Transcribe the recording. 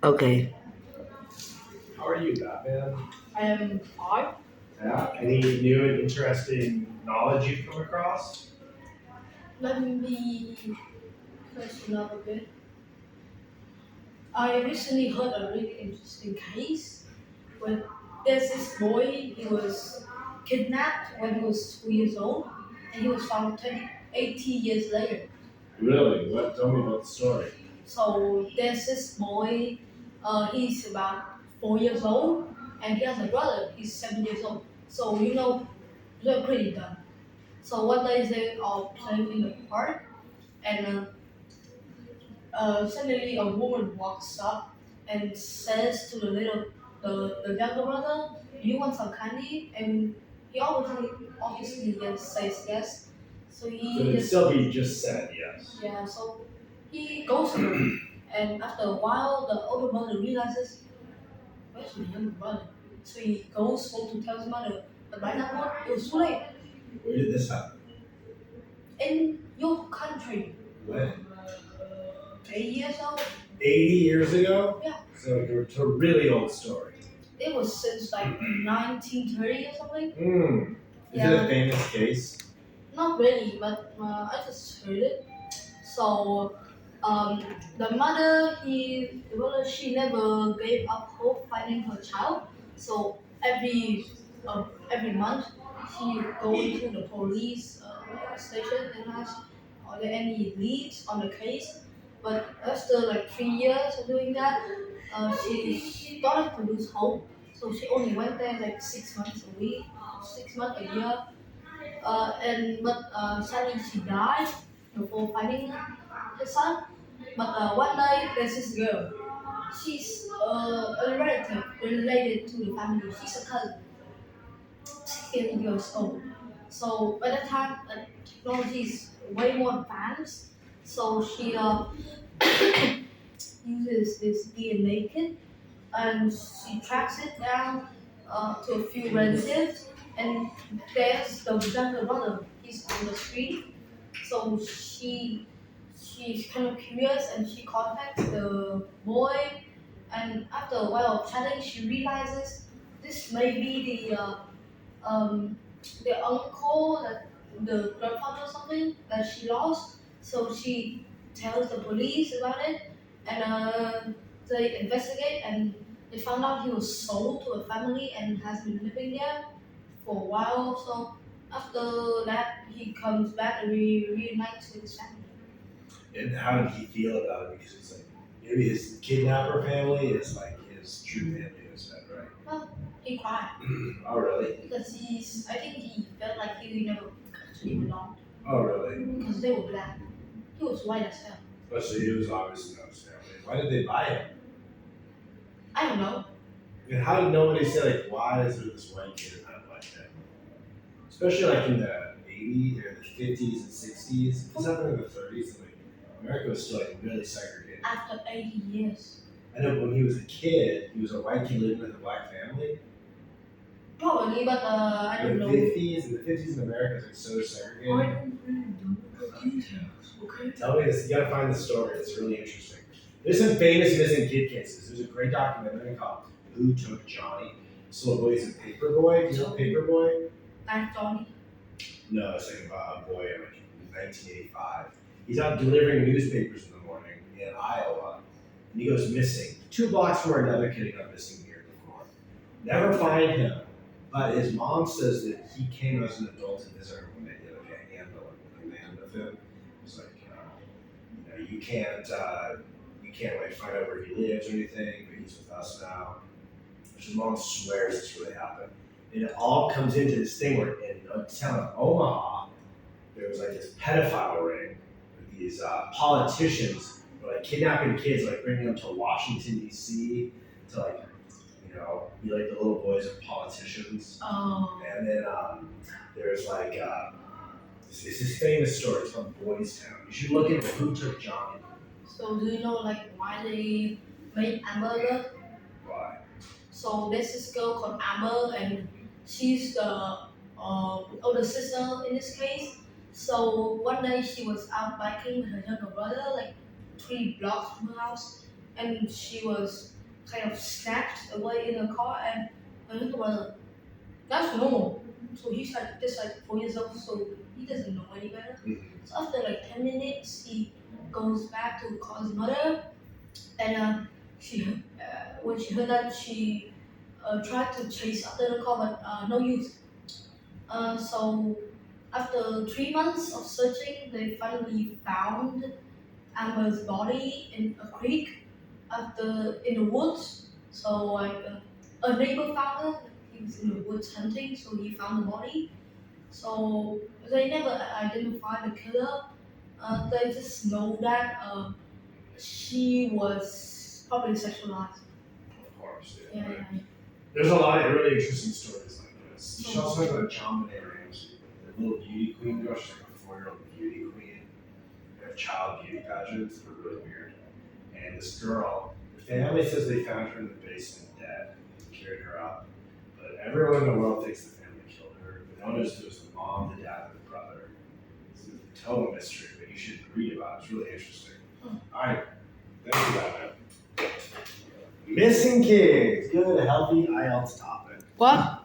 Okay. How are you, Batman? I am five. Yeah. Any new and interesting knowledge you've come across? Let me question up a bit. I recently heard a really interesting case where there's this boy, he was kidnapped when he was 2 years old, and he was found 80 years later. Really? What? Tell me about the story. So there's this boy, he's about 4 years old, and he has a brother, he's 7 years old. So they're pretty dumb. So one day they are playing in the park, and suddenly a woman walks up and says to the younger brother, "Do you want some candy?" And he obviously yes, says yes. So So he it'd just still be just said yes. yeah. So he goes to her, and after a while, the older brother realizes, "Where's my younger brother?" So he goes home to tell his mother, but by that point, it was too late. Where did this happen? In your country, When? 8 years old, 80 years ago? Yeah. So it's a really old story. it was since like 1930 or something. Hmm. Is it a famous case? Not really, but I just heard it. So, the mother, she never gave up hope finding her child. So every month, she go to the police station and ask, are there any leads on the case? But after like 3 years of doing that, she started to lose hope. So she only went there like 6 months a week, 6 months a year, but sadly she died before finding her son. But one day there's this girl. She's a relative related to the family. She's a cousin, 10 years old. So by that time, technology is way more advanced. So she uses this DNA kit and she tracks it down to a few relatives. And there's the younger brother. He's on the screen. So she's kind of curious and she contacts the boy. And after a while of chatting, she realizes this may be um, the uncle, that the grandfather or something that she lost. So she tells the police about it, and they investigate, and they found out he was sold to a family and has been living there for a while. So after that, he comes back and reunites with his family. And how did he feel about it? Because it's like maybe his kidnapper family is like his true family, is that right? Well, he cried Oh, really? because I think he felt like he never actually belonged Oh, really? because they were black. He was white as hell. Oh, so he was obviously not his family. Why did they buy him? I don't know. And how did nobody say, like, why is there this white kid in that black family? Especially like in the 80s or the 50s and 60s. This happened in the 30s. And, like, America was still like really segregated. After 80 years. I know when he was a kid, he was a white kid living with a black family. Probably, but I don't know. In the 50s in America is like so segregated. I don't really know the details, okay? Tell me this, you gotta find the story, it's really interesting. There's some famous missing kid cases. There's a great documentary called Who Took Johnny? This little boy is a Paperboy. Do you know Paperboy? Like Johnny. No, it's like about a boy in like 1985. He's out delivering newspapers in the morning in Iowa, and he goes missing. 2 blocks from where another kid got missing the year before. Never find him, but his mom says that he came as an adult to visit her when they did like a handle with a man with him. It's like, you can't like find out where he lives or anything, but he's with us now. His mom swears this really happened. And it all comes into this thing where in a town of Omaha, there was like this pedophile ring with these politicians who were like kidnapping kids, like bringing them to Washington, D.C. to like, be like the little boys of politicians. Oh. And then there's like, this famous story, it's called Boys Town. You should look into Who Took Johnny. So do you know like why they made Amber? Why? So there's this girl called Amber, and she's the older sister in this case. So one day she was out biking with her younger brother, like 3 blocks from her house, and she was kind of snatched away in a car, and my little brother, that's normal. So he's like just like 4 years old, so he doesn't know any better. So after like 10 minutes, he goes back to call his mother, and when she heard that, she tried to chase after the car, but no use. So after 3 months of searching, they finally found Amber's body in a creek in the woods. So like a neighbor found her. He was in the woods hunting, so he found the body. So they never identified the killer. They just know that she was probably sexualized. Of course, Yeah, yeah. yeah, yeah. There's a lot of really interesting stories like this. You should also talk about John Benet Ramsey, the little beauty queen girl. She's like a 4-year-old beauty queen. They have child beauty pageants. They're really weird. And this girl, the family says they found her in the basement dead and carried her up. But everyone in the world thinks the family killed her. But no one knows if it was the mom, the dad, and the brother. It's a total mystery, but you should read about it. It's really interesting. Alright, thank you, Batman. Missing kids. Good, healthy IELTS topic. What?